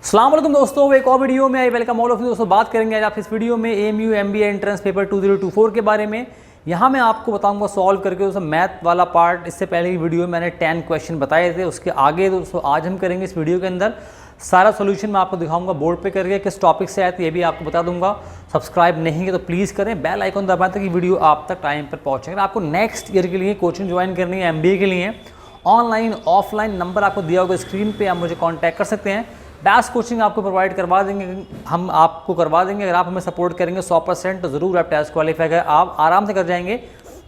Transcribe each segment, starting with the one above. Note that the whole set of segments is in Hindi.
अस्सलाम वालेकुम दोस्तों, एक और वीडियो में I welcome all of you. दोस्तों बात करेंगे आज आप इस वीडियो में AMU MBA एंट्रेंस पेपर 2024 के बारे में। यहाँ मैं आपको बताऊंगा सॉल्व करके दोस्तों मैथ वाला पार्ट। इससे पहले की वीडियो में मैंने 10 क्वेश्चन बताए थे, उसके आगे दोस्तों आज हम करेंगे इस वीडियो के अंदर सारा सोल्यूशन मैं आपको दिखाऊंगा बोर्ड पे करके, किस टॉपिक से आया था ये भी आपको बता दूंगा। सब्सक्राइब नहीं है तो प्लीज़ करें, बेल आइकन दबाएं ताकि वीडियो आप तक टाइम पर पहुँचे। आपको नेक्स्ट ईयर के लिए कोचिंग ज्वाइन करनी है MBA के लिए, ऑनलाइन ऑफलाइन नंबर आपको दिया होगा स्क्रीन पे, आप मुझे कांटेक्ट कर सकते हैं। बैच कोचिंग आपको प्रोवाइड करवा देंगे, हम आपको करवा देंगे। अगर आप हमें सपोर्ट करेंगे 100% तो ज़रूर आप टेस्ट क्वालिफाई कर आप आराम से कर जाएंगे।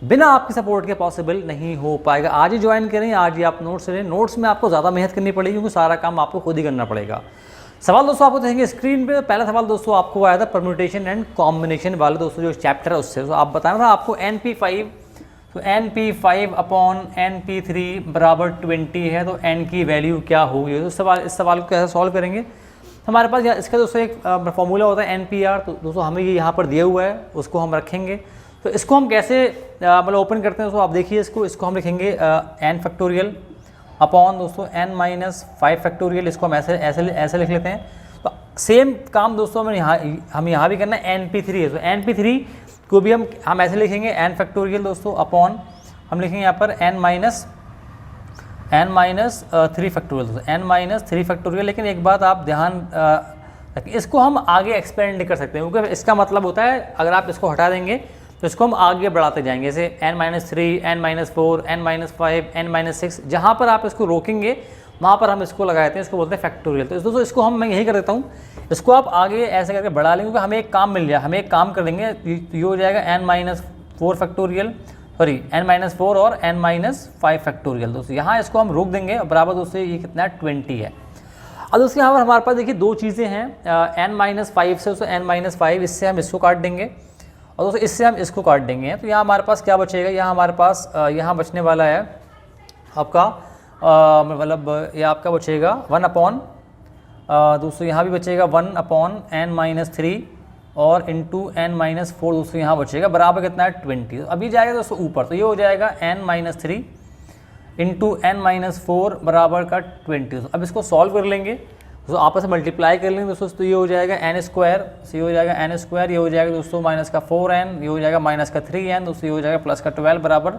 बिना आपकी सपोर्ट के पॉसिबल नहीं हो पाएगा। आज ही ज्वाइन करें, आज ही आप नोट्स लें। नोट्स में आपको ज़्यादा मेहनत करनी पड़ेगी क्योंकि सारा काम आपको खुद ही करना पड़ेगा। सवाल दोस्तों आपको देखेंगे स्क्रीन पे। पहला सवाल दोस्तों आपको आया था परम्यूटेशन एंड कॉम्बिनेशन वाले दोस्तों जो चैप्टर है उससे। तो आप बताना था आपको NP5, तो NP5 अपॉन NP3 बराबर 20 है, तो n की वैल्यू क्या होगी। तो इस सवाल को कैसे सॉल्व करेंगे। हमारे पास इसका दोस्तों एक फॉर्मूला होता है NPR, तो दोस्तों हमें ये यहाँ पर दिया हुआ है, उसको हम रखेंगे। तो इसको हम कैसे मतलब ओपन करते हैं दोस्तों, आप देखिए इसको हम लिखेंगे n फैक्टोरियल अपॉन दोस्तों n-5 फैक्टोरियल। इसको हम ऐसे लिख लेते हैं। तो सेम काम दोस्तों हम यहाँ भी करना है। NP3 है, तो NP3 को भी हम ऐसे लिखेंगे n फैक्टोरियल दोस्तों अपॉन हम लिखेंगे यहाँ पर n-3 फैक्टोरियल दोस्तों, n-3 फैक्टोरियल। लेकिन एक बात आप ध्यान रखें, इसको हम आगे एक्सपेंड नहीं कर सकते क्योंकि इसका मतलब होता है अगर आप इसको हटा देंगे तो इसको हम आगे बढ़ाते जाएंगे, जैसे n-3, n-4, n-5, n-6। जहाँ पर आप इसको रोकेंगे वहाँ पर हम इसको लगाते हैं, इसको बोलते हैं फैक्टोरियल। तो दोस्तों इसको मैं यही कर देता हूँ, इसको आप आगे ऐसे करके बढ़ा लेंगे क्योंकि हमें एक काम मिल गया। हमें एक काम कर लेंगे, ये हो जाएगा n-4 फैक्टोरियल, सॉरी n-4 और n-5 फैक्टोरियल। दोस्तों यहाँ इसको हम रोक देंगे बराबर दोस्तों ये कितना है 20 है। अब दोस्तों यहाँ पर हमारे पास देखिए दो चीज़ें हैं, n-5 से दोस्तों n-5, इससे हम इसको काट देंगे और दोस्तों इससे हम इसको काट देंगे। तो यहाँ हमारे पास क्या बचेगा, यहाँ हमारे पास यहाँ बचने वाला है आपका मतलब ये आपका बचेगा 1 अपॉन दोस्तों यहाँ भी बचेगा 1 अपॉन n-3 और इंटू n-4 दोस्तों यहाँ बचेगा बराबर कितना है 20। तो अभी जाएगा दोस्तों ऊपर, तो ये हो जाएगा n-3 इंटू n-4 बराबर का 20। अब इसको सॉल्व कर लेंगे दोस्तों, आपस में मल्टीप्लाई कर लेंगे दोस्तों। तो ये हो जाएगा n², ये हो जाएगा n², ये हो जाएगा दोस्तों माइनस का 4n, ये हो जाएगा माइनस का 3n दोस्तों, ये हो जाएगा प्लस का 12 बराबर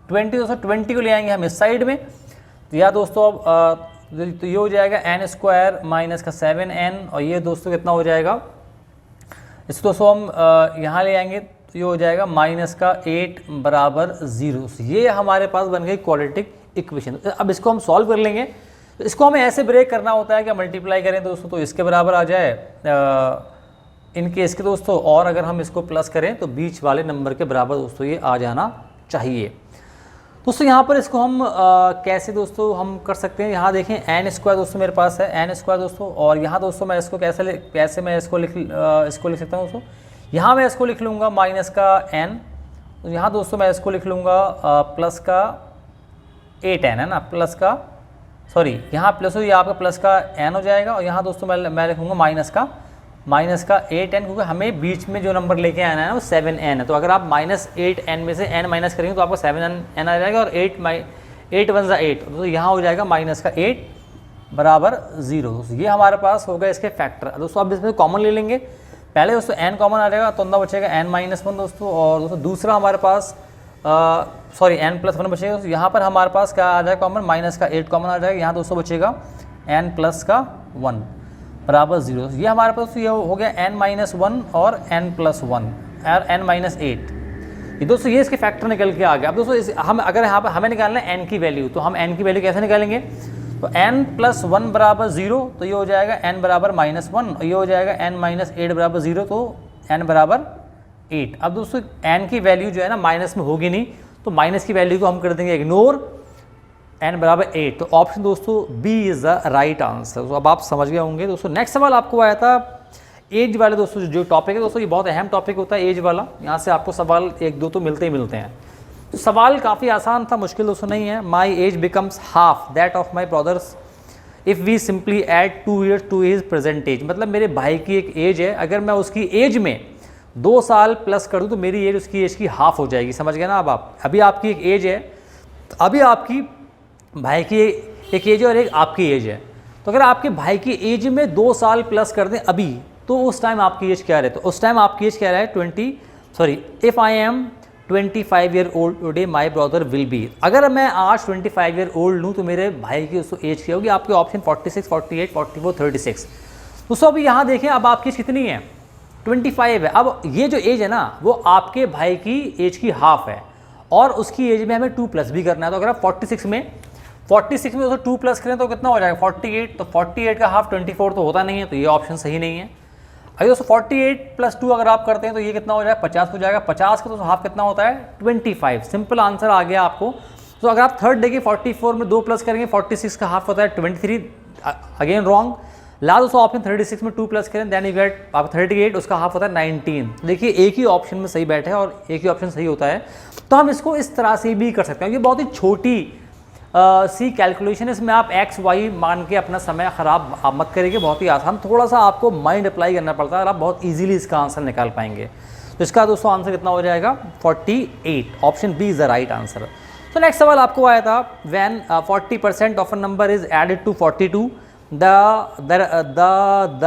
20। दोस्तों 20 को ले आएंगे हम इस साइड में, तो या दोस्तों अब तो ये हो जाएगा n² माइनस का 7n और ये दोस्तों कितना हो जाएगा, इसको दोस्तों हम यहाँ ले आएंगे तो ये हो जाएगा माइनस का 8 बराबर 0। ये हमारे पास बन गई क्वाड्रेटिक इक्वेशन। अब इसको हम सॉल्व कर लेंगे। तो इसको हमें ऐसे ब्रेक करना होता है कि मल्टीप्लाई करें दोस्तों तो इसके बराबर आ जाए इनके इसके दोस्तों, और अगर हम इसको प्लस करें तो बीच वाले नंबर के बराबर दोस्तों ये आ जाना चाहिए। दोस्तों यहाँ पर इसको हम कैसे दोस्तों हम कर सकते हैं, यहाँ देखें n² दोस्तों मेरे पास है n² दोस्तों, और यहाँ दोस्तों मैं इसको कैसे मैं इसको लिख सकता हूँ दोस्तों। यहाँ मैं इसको लिख लूँगा माइनस का n, तो यहाँ दोस्तों मैं इसको लिख लूँगा प्लस का 8n है ना, प्लस का सॉरी यहाँ प्लस हो, ये आपका प्लस का n हो जाएगा, और यहाँ दोस्तों मैं लिखूँगा माइनस का 8n, क्योंकि हमें बीच में जो नंबर लेके आना है वो 7n है। तो अगर आप -8n में से n माइनस करेंगे तो आपको 7n आ जाएगा, और 8 1 8, तो यहाँ हो जाएगा माइनस का 8 बराबर 0। दोस्तों ये हमारे पास हो गया इसके फैक्टर। दोस्तों अब इसमें कॉमन ले लेंगे, पहले दोस्तों n कॉमन आ जाएगा तो अंदर बचेगा n-1 दोस्तों, और दोस्तों दूसरा हमारे पास सॉरी n+1 बचेगा। दोस्तों यहाँ पर हमारे पास क्या आ जाएगा कॉमन, माइनस का 8 कॉमन आ जाएगा, यहाँ दोस्तों बचेगा n+1 बराबर 0। ये हमारे पास ये हो गया n-1 और n+1 और n-8। ये दोस्तों ये इसके फैक्टर निकल के आ गया। अब दोस्तों हम अगर यहाँ पर हमें निकालना है n की वैल्यू, तो हम n की वैल्यू कैसे निकालेंगे, तो n+1 बराबर 0, तो ये हो जाएगा n बराबर -1 और ये हो जाएगा n-8 बराबर 0, तो n बराबर 8। अब दोस्तों n की वैल्यू जो है ना माइनस में होगी नहीं, तो माइनस की वैल्यू को हम कर देंगे इग्नोर, n बराबर 8। तो ऑप्शन दोस्तों B is the right answer. तो अब आप समझ गए होंगे दोस्तों। नेक्स्ट सवाल आपको आया था एज वाले दोस्तों, जो टॉपिक है दोस्तों ये बहुत अहम टॉपिक होता है एज वाला। यहाँ से आपको सवाल 1-2 तो मिलते ही मिलते हैं। तो सवाल काफ़ी आसान था, मुश्किल दोस्तों नहीं है। My age becomes half that of my brothers if we simply add 2 years to his present age. मतलब मेरे भाई की एक एज है, अगर मैं उसकी एज में 2 साल प्लस कर दूँ तो मेरी एज उसकी एज की हाफ हो जाएगी। समझ गए ना। अब आप अभी आपकी एक एज है, अभी आपकी भाई की एक एज है और एक आपकी एज है, तो अगर आपके भाई की एज में 2 साल प्लस कर दें अभी, तो उस टाइम आपकी एज क्या रहे? तो उस टाइम आपकी एज क्या रहा है? If I am 25 year old today my brother will be. अगर मैं आज 25 ईयर ओल्ड हूँ तो मेरे भाई की उसको एज क्या होगी? आपके ऑप्शन 46, 48, 44, 36। दोस्तों अभी यहाँ देखें, अब आपकी एज कितनी है? 25 है। अब ये जो एज है ना, वो आपके भाई की एज की हाफ है, और उसकी एज में हमें 2 प्लस भी करना है। तो अगर आप 46 में दोस्तों 2 प्लस करें तो कितना हो जाएगा? 48। तो 48 का हाफ 24 तो होता नहीं है, तो ये ऑप्शन सही नहीं है। अगर दोस्तों 48 + 2 अगर आप करते हैं तो ये कितना हो जाएगा? 50 हो जाएगा। 50 का दोस्तों हाफ कितना होता है? 25। सिंपल आंसर आ गया आपको। तो अगर आप थर्ड देखिए, 44 में 2 प्लस करेंगे, 46 का हाफ होता है 23। Again wrong. लास्ट दोस्तों ऑप्शन 36 में 2 प्लस करें, देन यू गेट आप 38, उसका हाफ होता है 19। देखिए एक ही ऑप्शन में सही बैठे और एक ही ऑप्शन सही होता है। तो हम इसको इस तरह से भी कर सकते हैं। ये बहुत ही छोटी सी कैलकुलेशन है, इसमें आप एक्स वाई मान के अपना समय ख़राब आप मत करिए। बहुत ही आसान, थोड़ा सा आपको माइंड अप्लाई करना पड़ता है और आप बहुत इजीली इसका आंसर निकाल पाएंगे। तो इसका दोस्तों आंसर कितना हो जाएगा? 48। Option B is the right answer. तो नेक्स्ट सवाल आपको आया था, when 40% of a number is added to 42 the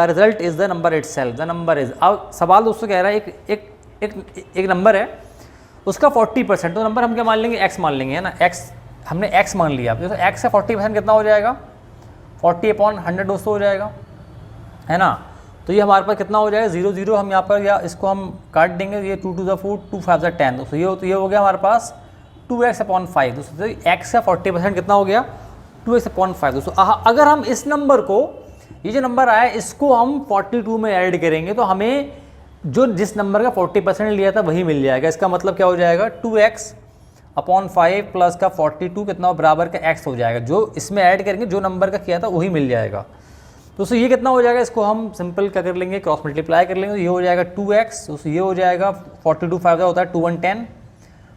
result is the number itself. The number is, अब सवाल दोस्तों कह रहा है एक नंबर है, उसका 40%, तो नंबर हम क्या मान लेंगे? एक्स मान लेंगे, है ना। एक्स हमने x मान लिया। तो x का 40% कितना हो जाएगा? 40/100 दोस्तों हो जाएगा, है ना। तो ये हमारे पास कितना हो जाएगा? 0 0 हम यहाँ पर, या इसको हम काट देंगे, ये 2 to the 4, 2 5 10 दोस्तों। ये हो गया हमारे पास 2x/5 दोस्तों। तो x का 40% कितना हो गया? 2x/5 दोस्तों। अगर हम इस नंबर को, ये जो नंबर आया, इसको हम 42 में ऐड करेंगे तो हमें जो जिस नंबर का 40% लिया था वही मिल जाएगा। इसका मतलब क्या हो जाएगा? 2x/5 प्लस का 42 कितना बराबर का x हो जाएगा। जो इसमें ऐड करेंगे, जो नंबर का किया था वही मिल जाएगा। दोस्तों ये कितना हो जाएगा? इसको हम सिंपल क्या कर लेंगे? क्रॉस मल्टीप्लाई कर लेंगे। तो ये हो जाएगा 2x, दोस्तों ये हो जाएगा 42 5 होता है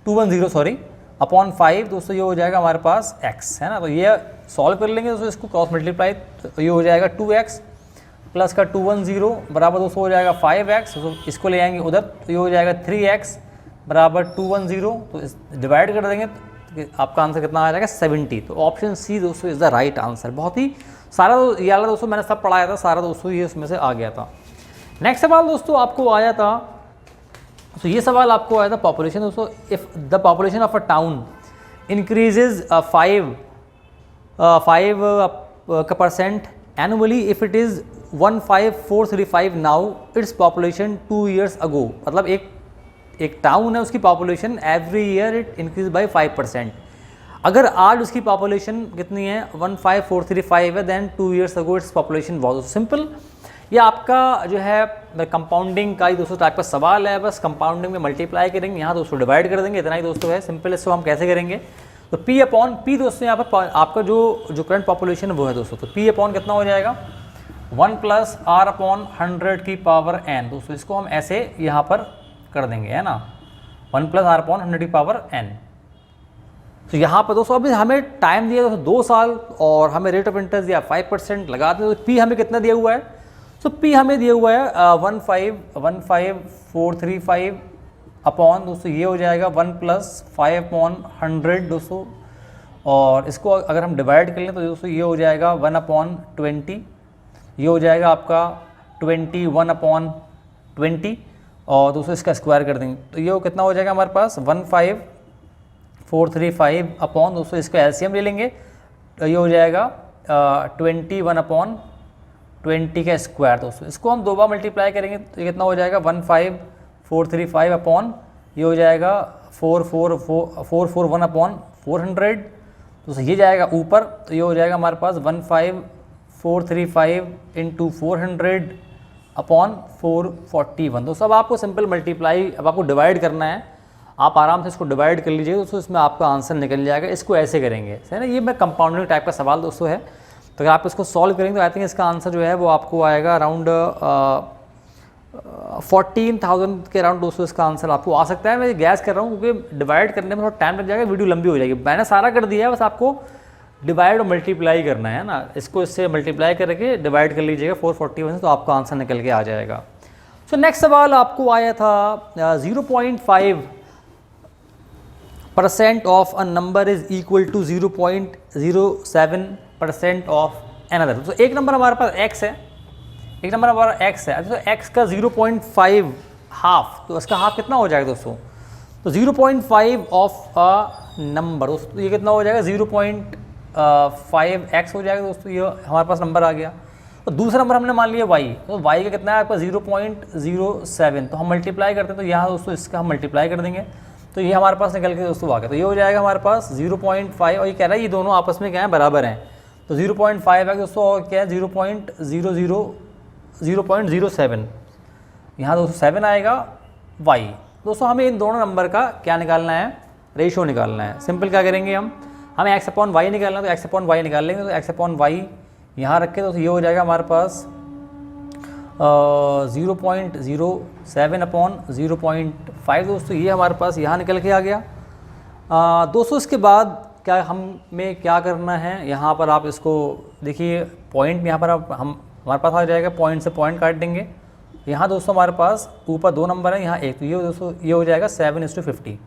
210 अपॉन 5 दोस्तों, ये हो जाएगा हमारे पास x, है ना। तो ये सॉल्व कर लेंगे दोस्तों, इसको क्रॉस मल्टीप्लाई, तो ये हो जाएगा 2x प्लस का 210 बराबर दोस्तों हो जाएगा 5x। तो इसको ले आएंगे उधर, तो ये हो जाएगा 3x बराबर 210। तो इस डिवाइड कर देंगे तो आपका आंसर कितना आ जाएगा? 70। तो ऑप्शन सी दोस्तों इज़ द राइट आंसर। बहुत ही सारा ये वाला दोस्तों मैंने सब पढ़ाया था, सारा दोस्तों ये उसमें से आ गया था। नेक्स्ट सवाल दोस्तों आपको आया था, तो ये सवाल आपको आया था पॉपुलेशन दोस्तों। If the population of a town increases 5% annually if it is 15435 now its population 2 years ago. मतलब एक टाउन है, उसकी population every year it increase by 5%। अगर आज उसकी पॉपुलेशन कितनी है? 15435 है, then 2 years ago its population was. Simple, ये आपका जो है कंपाउंडिंग का ही दोस्तों टाइप का सवाल है। बस कंपाउंडिंग में मल्टीप्लाई करेंगे, यहाँ दोस्तों डिवाइड कर देंगे, इतना ही दोस्तों है। सिंपल, इसको हम कैसे करेंगे? तो P/P दोस्तों, यहाँ पर आपका जो करंट पॉपुलेशन वो है दोस्तों, तो P/ कितना हो जाएगा? 1 + R/100 की पावर n दोस्तों। इसको हम ऐसे यहाँ पर कर देंगे, है ना, 1 + R/100 की पावर n। तो यहाँ पर दोस्तों अभी हमें टाइम दिया दोस्तों 2 साल, और हमें रेट ऑफ इंटरेस्ट दिया 5% लगाते हैं। तो P हमें कितना दिया हुआ है? तो P हमें दिया हुआ है 15435 अपॉन दोस्तों, ये हो जाएगा 1 + 5/100 दोस्तों। और इसको अगर हम डिवाइड कर लें तो दोस्तों ये हो जाएगा 1/20, ये हो जाएगा आपका 21/20, और दोस्तों इसका स्क्वायर कर देंगे तो ये कितना हो जाएगा हमारे पास? 15435 अपॉन दोस्तों, इसका एलसीएम ले लेंगे तो ये हो जाएगा 21/20 का स्क्वायर दोस्तों। इसको हम 2 बार मल्टीप्लाई करेंगे तो ये कितना हो जाएगा? 15435 अपॉन, ये हो जाएगा 441/400 दोस्तों, ये जाएगा ऊपर, तो ये हो जाएगा हमारे पास 15435 × 400 अपॉन 441 दोस्तों। अब आपको सिंपल मल्टीप्लाई, अब आपको डिवाइड करना है, आप आराम से इसको डिवाइड कर लीजिए दोस्तों, इसमें आपका आंसर निकल जाएगा। इसको ऐसे करेंगे, सही ना। ये मैं कंपाउंडिंग टाइप का सवाल दोस्तों है, तो अगर आप इसको सॉल्व करेंगे तो आई थिंक इसका आंसर जो है वो आपको आएगा अराउंड 14,000 के अराउंड दोस्तों। इसका आंसर आपको आ सकता है। मैं गैस कर रहा हूँ क्योंकि डिवाइड करने में थोड़ा टाइम लग जाएगा, वीडियो लंबी हो जाएगी। मैंने सारा कर दिया है, बस आपको डिवाइड और मल्टीप्लाई करना है ना। इसको इससे मल्टीप्लाई करके डिवाइड कर लीजिएगा 441 से, तो आपका आंसर निकल के आ जाएगा। सो नेक्स्ट सवाल आपको आया था 0.5% of a number is equal to 0.07% of another. तो एक नंबर हमारे पास x है, एक नंबर हमारा x है, तो x का 0.5 हाफ, तो इसका हाफ कितना हो जाएगा दोस्तों? तो 0.5 ऑफ अ नंबर दोस्तों, ये कितना हो जाएगा? 0.5x हो जाएगा दोस्तों, ये हमारे पास नंबर आ गया। तो दूसरा नंबर हमने मान लिया y, तो y का कितना है आपका? 0.07, तो हम मल्टीप्लाई करते हैं, तो यहाँ दोस्तों इसका हम मल्टीप्लाई कर देंगे, तो ये हमारे पास निकल के दोस्तों आ गया। तो ये हो जाएगा हमारे पास 0.5, और ये कह रहा है ये दोनों आपस में क्या है? बराबर हैं। तो 0.5 है दोस्तों, और क्या है? 0.07, यहाँ दोस्तों 7 आएगा y। दोस्तों हमें इन दोनों नंबर का क्या निकालना है? रेशियो निकालना है। सिंपल क्या करेंगे हमें x अपॉन y निकालना है, तो x अपॉन y निकाल लेंगे, तो x अपॉन y यहाँ रख के दोस्तों ये हो जाएगा हमारे पास 0.07 अपॉन 0.5 दोस्तों, ये हमारे पास यहाँ निकल के आ गया। दोस्तों इसके बाद क्या हमें क्या करना है? यहाँ पर आप इसको देखिए, पॉइंट यहाँ पर आप हमारे पास आ जाएगा, पॉइंट से पॉइंट काट देंगे। यहाँ दोस्तों हमारे पास ऊपर 2 नंबर है, यहाँ 1, तो ये दोस्तों ये हो जाएगा 7:50।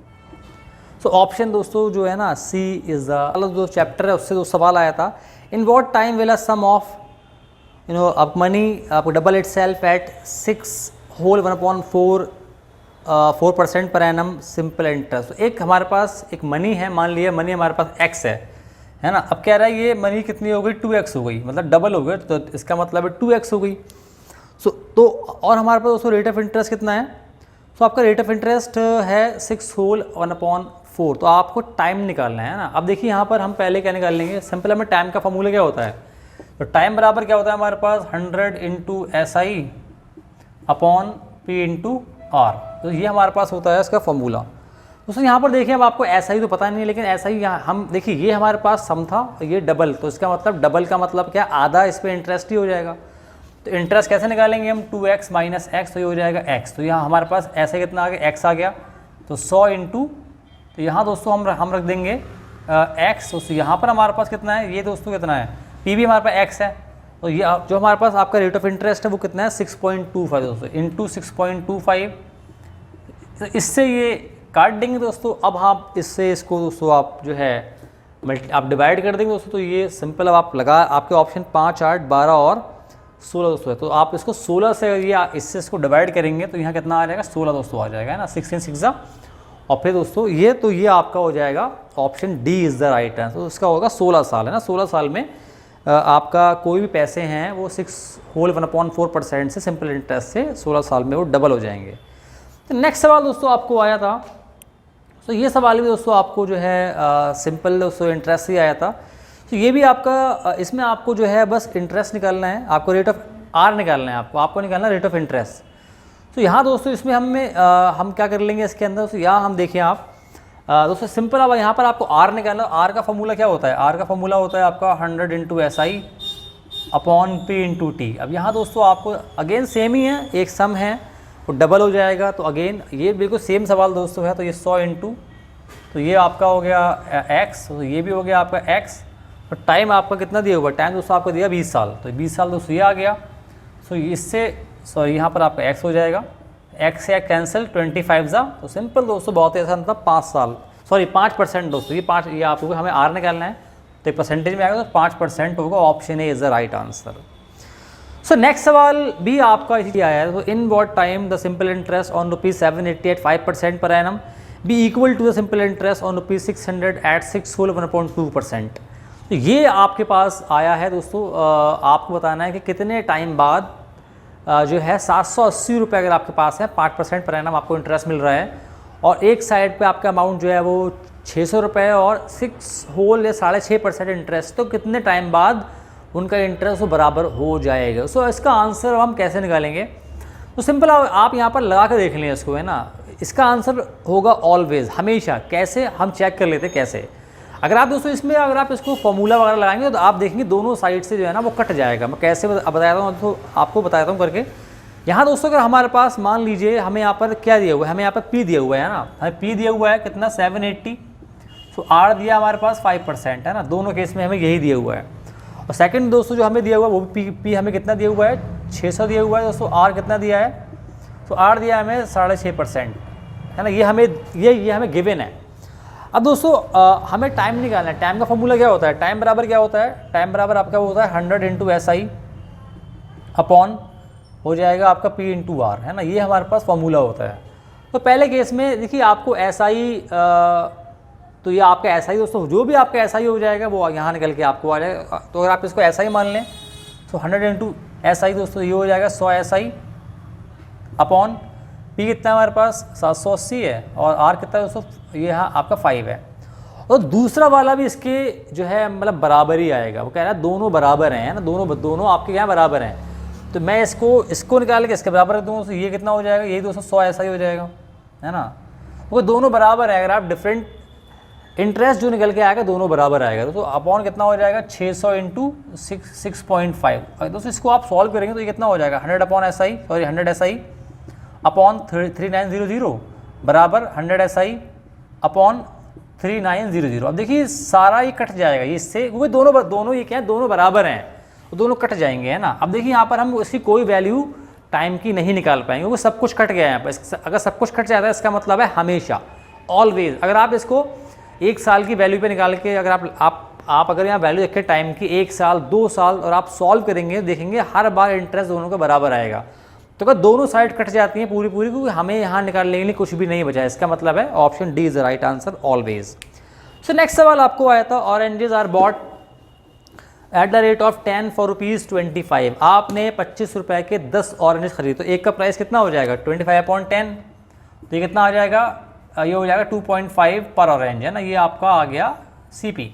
सो ऑप्शन दोस्तों जो है ना C इज़ द जो चैप्टर है उससे जो सवाल आया था, in what time will a sum of अब मनी आपको double itself at 6 whole 1/4% per annum simple interest. तो एक हमारे पास एक मनी है, मान लिया मनी हमारे पास x है ना। अब कह रहा है ये मनी कितनी हो गई? 2x हो गई, मतलब डबल हो गई, तो इसका मतलब है 2x हो गई। तो और हमारे पास दोस्तों रेट ऑफ इंटरेस्ट कितना है? तो आपका रेट ऑफ इंटरेस्ट है 6 होल 1/4, तो आपको टाइम निकालना है ना। अब देखिए यहाँ पर हम पहले क्या निकाल लेंगे? सिंपल हमें टाइम का फॉर्मूला क्या होता है? तो टाइम बराबर क्या होता है हमारे पास? 100 × SI अपॉन P × R, तो ये हमारे पास होता है इसका फॉर्मूला। दोस्तों यहाँ पर देखिए, अब आपको SI तो पता नहीं है, लेकिन SI यहाँ हम देखिए ये हमारे पास सम था, ये डबल, तो इसका मतलब डबल का मतलब क्या? आधा इस पर इंटरेस्ट ही हो जाएगा। तो इंटरेस्ट कैसे निकालेंगे हम? 2x - x, तो ये हो जाएगा x। तो यहाँ हमारे पास ऐसे कितना आ गया? x आ गया, तो 100 × तो यहाँ दोस्तों हम रख देंगे x। दोस्तों यहाँ पर हमारे पास कितना है? ये दोस्तों कितना है? P भी हमारे पास x है, तो ये जो हमारे पास आपका रेट ऑफ इंटरेस्ट है वो कितना है? 6.25 दोस्तों, इंटू 6.25। तो इससे ये काट देंगे दोस्तों। अब आप इससे इसको दोस्तों आप जो है आप डिवाइड कर देंगे दोस्तों, तो ये सिंपल अब आप लगा आपके ऑप्शन 5, 8, 12 और 16 दोस्तों है, तो आप इसको 16 से ये इससे इसको डिवाइड करेंगे तो यहाँ कितना आ जाएगा? 16 दोस्तों आ जाएगा, है ना। 16 6 और फिर दोस्तों ये तो ये आपका हो जाएगा option D is the right answer. तो इसका होगा 16 साल, है ना। 16 साल में आपका कोई भी पैसे हैं वो 6 होल 1/4% से सिंपल इंटरेस्ट से 16 साल में वो डबल हो जाएंगे। तो नेक्स्ट सवाल दोस्तों आपको आया था, तो ये सवाल भी दोस्तों आपको जो है सिंपल दोस्तों इंटरेस्ट ही आया था। तो ये भी आपका इसमें आपको जो है बस इंटरेस्ट निकालना है, आपको रेट ऑफ R निकालना है, आपको निकालना है रेट ऑफ इंटरेस्ट। तो यहाँ दोस्तों इसमें हम क्या कर लेंगे इसके अंदर? तो यहाँ हम देखिए आप दोस्तों सिंपल, अब यहाँ पर आपको R निकालना है। R का फॉर्मूला क्या होता है? R का फॉर्मूला होता है आपका 100 × SI अपॉन P × T। अब यहाँ दोस्तों आपको अगेन सेम ही है, एक सम है वो डबल हो जाएगा, तो अगेन ये बिल्कुल सेम सवाल दोस्तों है। तो ये 100 × तो ये आपका हो गया x, तो ये भी हो गया आपका x, और टाइम आपका कितना दिया हुआ? टाइम दोस्तों आपको दिया 20 साल, तो 20 साल दोस्तों ये आ गया। सो इससे सॉरी यहाँ पर आपका x हो जाएगा, x से कैंसिल 25 जा, तो सिंपल दोस्तों बहुत ही आसान था, 5 साल, सॉरी 5% दोस्तों, ये 5 ये आपको हमें R निकालना है, तो परसेंटेज में आएगा तो 5% होगा, option A is the right answer. So next सवाल भी आपका इसी आया है। तो in what time the simple interest on ₹780 at 5% per annum be equal to the simple interest on ₹600 at 6 whole 1/2%। तो ये आपके पास आया है दोस्तों, आपको बताना है कि कितने टाइम बाद जो है 780 रुपये अगर आपके पास है 5% पर एनम आपको इंटरेस्ट मिल रहा है, और एक साइड पे आपका अमाउंट जो है वो 600 रुपये और 6 होल या 6.5% इंटरेस्ट, तो कितने टाइम बाद उनका इंटरेस्ट बराबर हो जाएगा। सो इसका आंसर हम कैसे निकालेंगे? तो सिंपल आप यहाँ पर लगा कर देख लें इसको, है ना। इसका आंसर होगा ऑलवेज, हमेशा। कैसे हम चेक कर लेते कैसे? अगर आप दोस्तों इसमें अगर आप इसको फॉर्मूला वगैरह लगाएंगे तो आप देखेंगे दोनों साइड से जो है ना वो कट जाएगा। मैं कैसे बताता हूँ तो आपको बताता हूँ करके। यहाँ दोस्तों अगर हमारे पास मान लीजिए हमें यहाँ पर क्या दिया हुआ है, हमें यहाँ पर P दिया हुआ है ना, हमें P दिया हुआ है कितना 780, तो R दिया हमारे पास 5%, है ना। दोनों केस में हमें यही दिया हुआ है। और सेकंड दोस्तों जो हमें दिया हुआ है वो भी P हमें कितना दिया हुआ है 600 दिया हुआ है दोस्तों। R कितना दिया है? तो R दिया हमें 6.5%, है ना। ये हमें गिवन है। अब दोस्तों हमें टाइम निकालना है। टाइम का फॉर्मूला क्या होता है? टाइम बराबर क्या होता है? टाइम बराबर आपका होता है 100 इंटू SI अपॉन हो जाएगा आपका P इंटू R, है ना। ये हमारे पास फॉर्मूला होता है। तो पहले केस में देखिए आपको SI, तो ये आपका SI दोस्तों, जो भी आपका SI हो जाएगा वो यहाँ निकल के आपको आ जाएगा। तो अगर आप इसको SI मान लें तो 100 इंटू SI दोस्तों ये हो जाएगा 100 SI अपॉन P कितना है हमारे पास 780 है, और R कितना है दोस्तों, ये यहाँ आपका 5 है। और दूसरा वाला भी इसके जो है मतलब बराबर ही आएगा। वो कह रहा है दोनों बराबर हैं, है ना, दोनों आपके यहाँ बराबर हैं। तो मैं इसको निकाल के इसके बराबर रख दूँगा तो ये कितना हो जाएगा, यही दोस्तों 100 SI हो जाएगा, है ना। वो दोनों बराबर है। अगर आप डिफरेंट इंटरेस्ट जो निकल के आएगा दोनों बराबर आएगा। तो अपॉन कितना हो जाएगा 600 इंटू 6.5। दोस्तों इसको आप सॉल्व करेंगे तो ये कितना हो जाएगा 100 upon SI, sorry 100 SI upon 3900 बराबर 100 SI अपॉन 3900। अब देखिए सारा ये कट जाएगा ये इससे, क्योंकि दोनों ये क्या है, दोनों बराबर हैं, वो दोनों कट जाएंगे, है ना। अब देखिए यहाँ पर हम इसकी कोई वैल्यू टाइम की नहीं निकाल पाएंगे क्योंकि सब कुछ कट गया है यहाँ पर। अगर सब कुछ कट जाता है इसका मतलब है हमेशा, ऑलवेज। अगर आप इसको 1 साल की वैल्यू पे निकाल के अगर आप अगर यहाँ वैल्यू रखें टाइम की 1 साल 2 साल और आप सॉल्व करेंगे देखेंगे हर बार इंटरेस्ट दोनों के बराबर आएगा। तो अगर दोनों साइड कट जाती हैं पूरी क्योंकि हमें यहाँ निकालने के लिए कुछ भी नहीं बचा है। इसका मतलब है option D is the right answer always. So next सवाल आपको आया था, oranges are bought at the rate of 10 for ₹25। आपने 25 रुपये के 10 ऑरेंजेस खरीदे, तो एक का प्राइस कितना हो जाएगा 25/10, तो ये कितना आ जाएगा, ये हो जाएगा 2.5 पर ऑरेंज, है ना। ये आपका आ गया CP।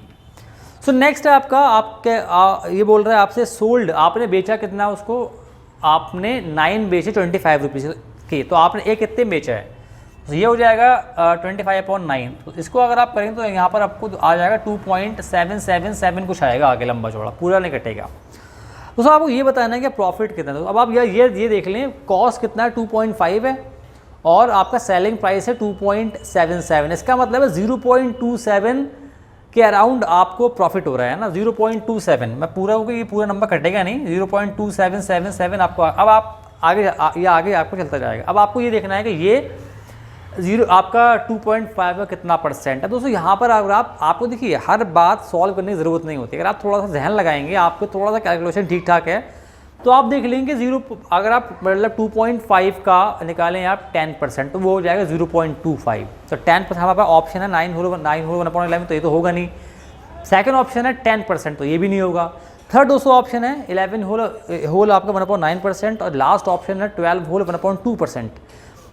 सो नेक्स्ट है आपका ये बोल रहा है आपसे सोल्ड, आपने बेचा कितना उसको, आपने 9 बेचे 25 रुपीज़ के, तो आपने एक कितने बेचा है, तो ये हो जाएगा 25/9। तो इसको अगर आप करेंगे तो यहाँ पर आपको आ जाएगा 2.777 कुछ आएगा आगे, लंबा चौड़ा पूरा नहीं कटेगा। तो आपको ये बताना है कि प्रॉफिट कितना है। तो अब आप ये देख लें कॉस्ट कितना है 2.5 है और आपका सेलिंग प्राइस है 2.77। इसका मतलब है 0.27 के अराउंड आपको प्रॉफिट हो रहा है ना, 0.27। मैं पूरा ये पूरा नंबर कटेगा नहीं, 0.2777 आपको। अब आप आगे आपको चलता जाएगा। अब आपको ये देखना है कि ये आपका 2.5 का कितना परसेंट है। दोस्तों यहाँ पर अगर आपको देखिए हर बात सॉल्व करने की ज़रूरत नहीं होती। अगर आप थोड़ा सा ध्यान लगाएंगे, आपको थोड़ा सा कैलकुलेशन ठीक ठाक है, तो आप देख लेंगे अगर आप मतलब 2.5 का निकालें आप 10%, तो वो हो जाएगा 0.25। तो 10% हमारे पास ऑप्शन है 9 होल 1/11, तो ये तो होगा नहीं। सेकंड ऑप्शन है 10%, तो ये भी नहीं होगा। थर्ड दोस्तों ऑप्शन है 11 होल आपका 1/9%, और लास्ट ऑप्शन है 12 होल 1/2%।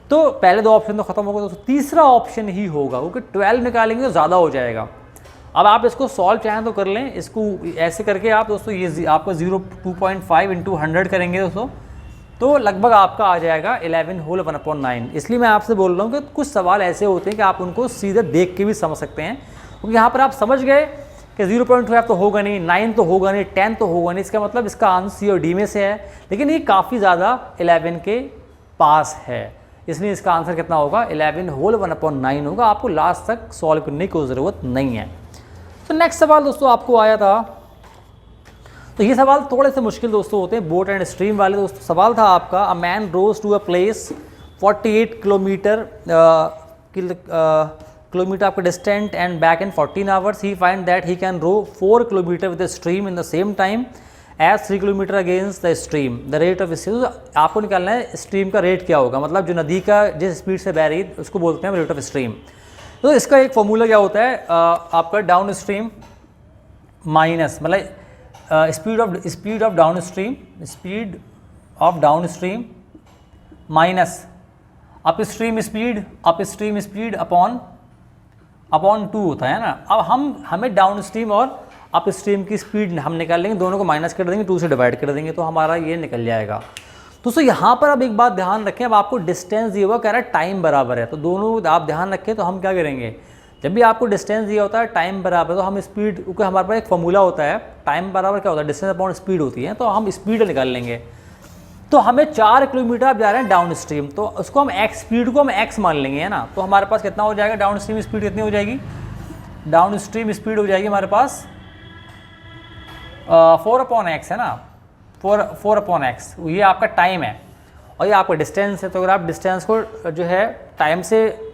तो पहले दो ऑप्शन तो खत्म हो गए दोस्तों, तीसरा ऑप्शन ही होगा क्योंकि 12 निकालेंगे तो ज़्यादा हो जाएगा। अब आप इसको सॉल्व चाहें तो कर लें, इसको ऐसे करके आप दोस्तों ये आपको 2.5 इंटू 100 करेंगे दोस्तों, तो लगभग आपका आ जाएगा 11 होल 1/9। इसलिए मैं आपसे बोल रहा हूँ कि कुछ सवाल ऐसे होते हैं कि आप उनको सीधे देख के भी समझ सकते हैं, क्योंकि यहाँ पर आप समझ गए कि 0.5 तो होगा नहीं, 9 तो होगा नहीं, 10 तो होगा नहीं। इसका मतलब इसका आंसर C और D में से है, लेकिन ये काफ़ी ज़्यादा 11 के पास है, इसलिए इसका आंसर कितना होगा 11 होल 1/9 होगा। आपको लास्ट तक सॉल्व करने की ज़रूरत नहीं है। तो नेक्स्ट सवाल दोस्तों आपको आया था, तो ये सवाल थोड़े से मुश्किल दोस्तों होते हैं, बोट एंड स्ट्रीम वाले दोस्तों। सवाल था आपका, a man rows to a place 48 kilometre आपका distant and back in 14 hours. He find that he can row 4 kilometre with the stream in the same time as 3 kilometre against the stream. The rate of stream, आपको निकालना है स्ट्रीम का रेट क्या होगा, मतलब जो नदी का जिस स्पीड से बह रही है उसको बोलते हैं रेट ऑफ स्ट्रीम। तो इसका एक फॉर्मूला क्या होता है, आपका डाउन स्ट्रीम माइनस मतलब speed of down stream minus up stream speed upon 2 होता है ना। अब हमें डाउन स्ट्रीम और अप स्ट्रीम की स्पीड हम निकाल लेंगे, दोनों को माइनस कर देंगे, 2 से डिवाइड कर देंगे, तो हमारा ये निकल जाएगा। दोस्तों यहाँ पर अब एक बात ध्यान रखें, अब आपको डिस्टेंस दिया हुआ कह रहा है टाइम बराबर है, तो दोनों आप ध्यान रखें। तो हम क्या करेंगे, जब भी आपको डिस्टेंस दिया होता है टाइम बराबर, तो हम स्पीड, क्योंकि हमारे पास एक फॉर्मूला होता है टाइम बराबर क्या होता है, डिस्टेंस अपॉन स्पीड होती है, तो हम स्पीड निकाल लेंगे। तो हमें 4 किलोमीटर आप जा रहे हैं डाउन स्ट्रीम, तो उसको हम एक्स स्पीड को हम एक्स मान लेंगे, है ना। तो हमारे पास कितना हो जाएगा, डाउन स्ट्रीम स्पीड कितनी हो जाएगी, डाउन स्ट्रीम स्पीड हो जाएगी हमारे पास 4/x है ना, 4/x। ये आपका टाइम है और ये आपका डिस्टेंस है। तो अगर आप डिस्टेंस को जो है टाइम से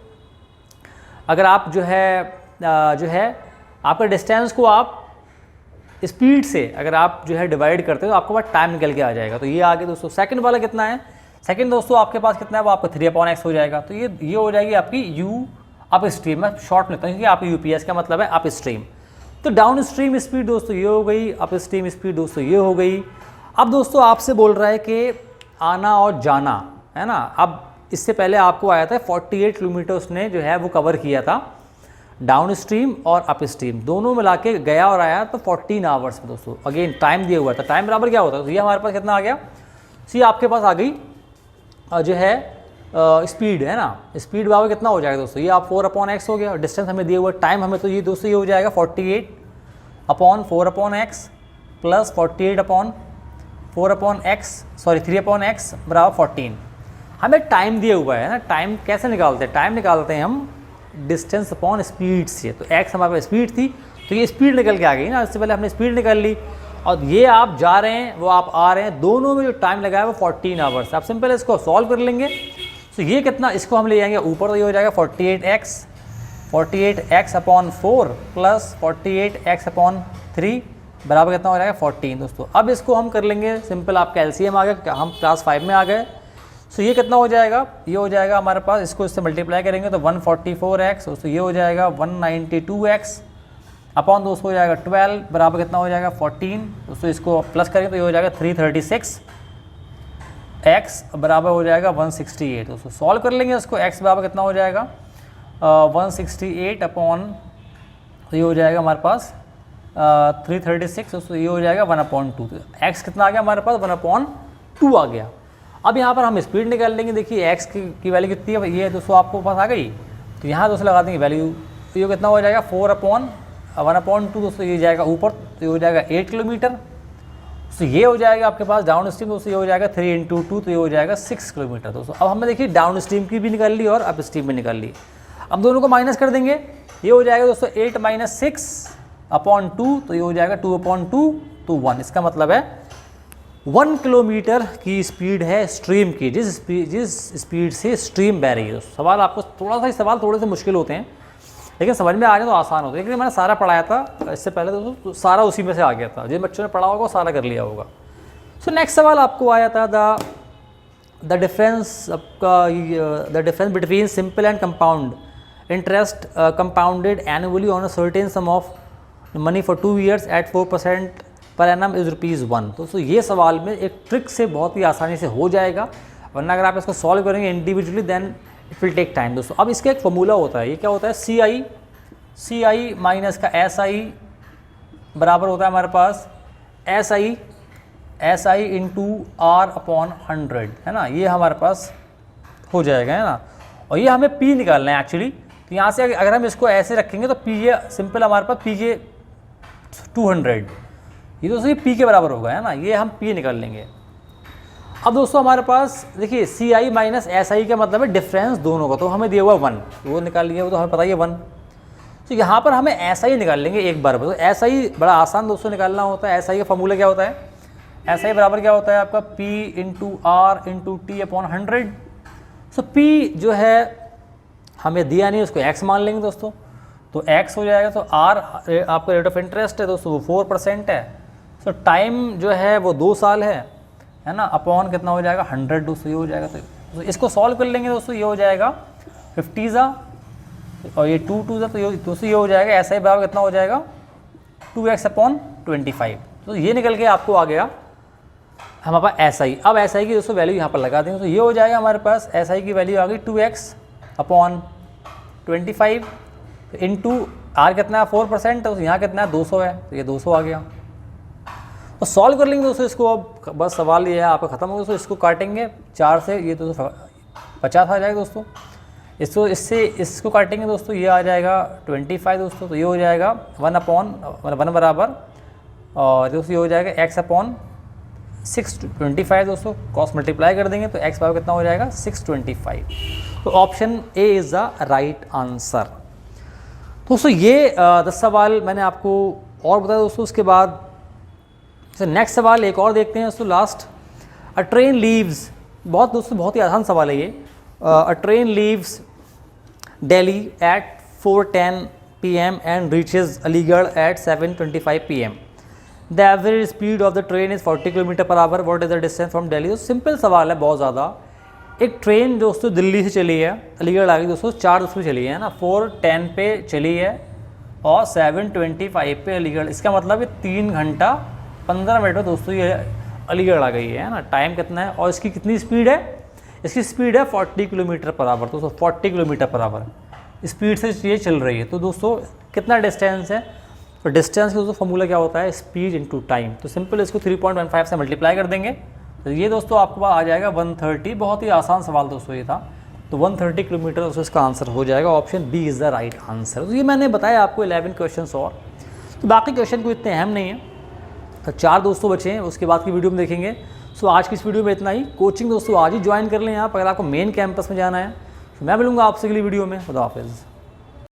अगर आप जो है जो है आपका डिस्टेंस को आप स्पीड से अगर आप जो है डिवाइड करते हो तो आपके पास टाइम निकल के आ जाएगा। तो ये आगे दोस्तों सेकंड वाला कितना है, सेकंड दोस्तों आपके पास कितना है वो आपका 3/x हो जाएगा। तो ये हो जाएगी आपकी यू अप स्ट्रीम। मैं शॉर्ट में लिखता हूँ क्योंकि आपकी यूपीएस का मतलब है अप स्ट्रीम। तो डाउन स्ट्रीम स्पीड दोस्तों ये हो गई, अप स्ट्रीम स्पीड दोस्तों ये हो गई। अब दोस्तों आपसे बोल रहा है कि आना और जाना, है ना। अब इससे पहले आपको आया था 48 किलोमीटर उसने जो है वो कवर किया था डाउन स्ट्रीम और अप स्ट्रीम दोनों मिला के गया और आया तो 14 आवर्स में दोस्तों। अगेन टाइम दिया हुआ था, टाइम बराबर क्या होता है, तो ये हमारे पास कितना आ गया, सी आपके पास आ गई जो है स्पीड, है ना। स्पीड बराबर कितना हो जाएगा दोस्तों, ये आप 4/x हो गया। डिस्टेंस हमें दिया हुआ, टाइम हमें तो ये दोस्तों ये हो जाएगा 48/4/x प्लस 3/x बराबर 14। हमें टाइम दिया हुआ है ना। टाइम कैसे निकालते हैं, टाइम निकालते हैं हम डिस्टेंस अपॉन स्पीड से। तो x हमारे पास स्पीड थी तो ये स्पीड निकल के आ गई ना, इससे पहले हमने स्पीड निकाल ली। और ये आप जा रहे हैं वो आप आ रहे हैं, दोनों में जो टाइम लगा है वो 14 आवर्स। आप सिंपल इसको सॉल्व कर लेंगे तो ये कितना, इसको हम ले जाएंगे ऊपर तो ये हो जाएगा 48x/4 प्लस 48x/3 बराबर कितना हो जाएगा 14 दोस्तों। अब इसको हम कर लेंगे सिंपल, आपका एलसीएम आ गया, हम क्लास 5 में आ गए। सो ये कितना हो जाएगा, ये हो जाएगा हमारे पास, इसको इससे मल्टीप्लाई करेंगे तो 144x दोस्तों, ये हो जाएगा 192x अपॉन दोस्तों हो जाएगा 12 बराबर कितना हो जाएगा 14 दोस्तों। इसको प्लस करेंगे तो ये हो जाएगा 336x बराबर हो जाएगा 168 दोस्तों। सॉल्व कर लेंगे इसको, x बराबर कितना हो जाएगा 168 अपॉन, तो ये हो जाएगा हमारे पास 336 दोस्तों, ये हो जाएगा 1/2। तो x कितना आ गया हमारे पास 1/2 आ गया। अब यहाँ पर हम स्पीड निकाल लेंगे, देखिए x की वैल्यू कितनी है, ये दोस्तों आपको पास आ गई। तो यहाँ दोस्तों लगा देंगे वैल्यू, तो ये कितना हो जाएगा 4/1/2 दोस्तों, ये जाएगा ऊपर तो ये हो जाएगा 8 किलोमीटर। तो ये हो जाएगा आपके पास डाउन स्ट्रीम दोस्तों, ये हो जाएगा 3 × 2 तो ये हो जाएगा 6 किलोमीटर दोस्तों। अब हमने देखिए डाउन स्ट्रीम की भी निकाल ली और अप स्ट्रीम भी निकाल ली। अब दोनों को माइनस कर देंगे, ये हो जाएगा दोस्तों 8 - 6/2 तो ये हो जाएगा 2/2 तो 1। इसका मतलब है 1 किलोमीटर की स्पीड है स्ट्रीम की, जिस स्पीड से स्ट्रीम बह रही है। सवाल आपको सवाल थोड़े से मुश्किल होते हैं लेकिन समझ में आ जाए तो आसान होता है, लेकिन मैंने सारा पढ़ाया था इससे पहले दोस्तों, तो सारा उसी में से आ गया था, जिन बच्चों ने पढ़ा होगा वो सारा कर लिया होगा। सो नेक्स्ट सवाल आपको आया था the difference between simple and compound interest compounded annually on a certain sum of money for 2 years at 4% per annum is ₹1। तो ये सवाल में एक ट्रिक से बहुत ही आसानी से हो जाएगा, वरना अगर आप इसको सॉल्व करेंगे individually then it will take time दोस्तों। अब इसका एक फॉर्मूला होता है, ये क्या होता है, CI माइनस का SI बराबर होता है हमारे पास SI इंटू R/100, है ना। ये हमारे पास हो जाएगा, है ना। और ये हमें P निकालना है एक्चुअली। तो यहाँ से अगर हम इसको ऐसे रखेंगे तो P ये सिंपल हमारे पास PJ 200, ये दोस्तों ये P के बराबर होगा, है ना। ये हम P निकाल लेंगे। अब दोस्तों हमारे पास देखिए CI माइनस SI का मतलब है डिफरेंस दोनों का, तो हमें दिया हुआ 1, वो निकाल लिया, वो तो हमें पता ही है 1। तो यहाँ पर हमें SI निकाल लेंगे एक बार। तो SI बड़ा आसान दोस्तों निकालना होता है। SI का फॉर्मूला क्या होता है, SI बराबर क्या होता है आपका P × R × T/100। सो P जो है हमें दिया नहीं, उसको x मान लेंगे दोस्तों, तो x हो जाएगा। तो R आपका रेट ऑफ इंटरेस्ट है दोस्तों, वो 4% है। सो टाइम जो है वो 2 साल है ना, अपॉन कितना हो जाएगा 100 दोस्तों, ये हो जाएगा। तो इसको सॉल्व कर लेंगे दोस्तों, ये हो जाएगा 50 और ये 2 2 तो ये दोस्तों ये हो जाएगा SI बराबर कितना हो जाएगा 2x/25। तो ये निकल के आपको आ गया हमारे पास SI। अब SI की दोस्तों वैल्यू यहाँ पर लगा देंगे, तो ये हो जाएगा हमारे पास SI की वैल्यू आ गई 2x/25 इंटू R कितना है 4%, तो यहाँ कितना है 200 है, तो ये 200 आ गया। तो सॉल्व कर लेंगे दोस्तों इसको। अब बस सवाल ये है आपका ख़त्म हो गया दोस्तों। इसको काटेंगे 4 से, ये दोस्तों 50 आ जाएगा दोस्तों। इसको काटेंगे दोस्तों, ये आ जाएगा 25 दोस्तों, तो ये हो जाएगा 1 बराबर, और दोस्तों ये हो जाएगा x/625 दोस्तों। क्रॉस मल्टीप्लाई कर देंगे तो x बराबर कितना हो जाएगा 625। तो option A is the right answer दोस्तों। ये 10 सवाल मैंने आपको और बताया दोस्तों। उसके बाद नेक्स्ट सवाल एक और देखते हैं दोस्तों, लास्ट। अ ट्रेन लीव्स, बहुत ही आसान सवाल है ये। A train leaves Delhi at 4:10 PM and reaches Aligarh at 7:25 PM. The average speed of the train is 40 km per hour. What is the distance from Delhi? तो सिंपल सवाल है बहुत ज़्यादा। एक ट्रेन दोस्तों दिल्ली से चली है, अलीगढ़ आ गई दोस्तों 4:10 पे चली है ना, 4:10 पे चली है और 7:25 पे अलीगढ़। इसका मतलब है 3 घंटा 15 मिनट में दोस्तों ये अलीगढ़ आ गई है ना। टाइम कितना है और इसकी कितनी स्पीड है? इसकी स्पीड है 40 किलोमीटर पर आवर। दोस्तों 40 किलोमीटर पर आवर स्पीड से ये चल रही है। तो दोस्तों कितना डिस्टेंस है? तो डिस्टेंस का दोस्तों फॉर्मूला क्या होता है? Speed into time. तो सिंपल इसको 3.15 से मल्टीप्लाई कर देंगे तो ये दोस्तों आपके पास आ जाएगा 130। बहुत ही आसान सवाल दोस्तों ये था। तो 130 किलोमीटर दोस्तों इसका आंसर हो जाएगा। Option B is the right answer. तो ये मैंने बताया आपको 11 क्वेश्चन और, तो बाकी क्वेश्चन को इतने अहम नहीं है। तो 4 दोस्तों बचे हैं, उसके बाद की वीडियो में देखेंगे। सो आज की इस वीडियो में इतना ही। कोचिंग दोस्तों आज ही ज्वाइन कर लें आप अगर आपको मेन कैंपस में जाना है। तो मैं मिलूंगा आपसे अगली वीडियो में। खुदा हाफिज़।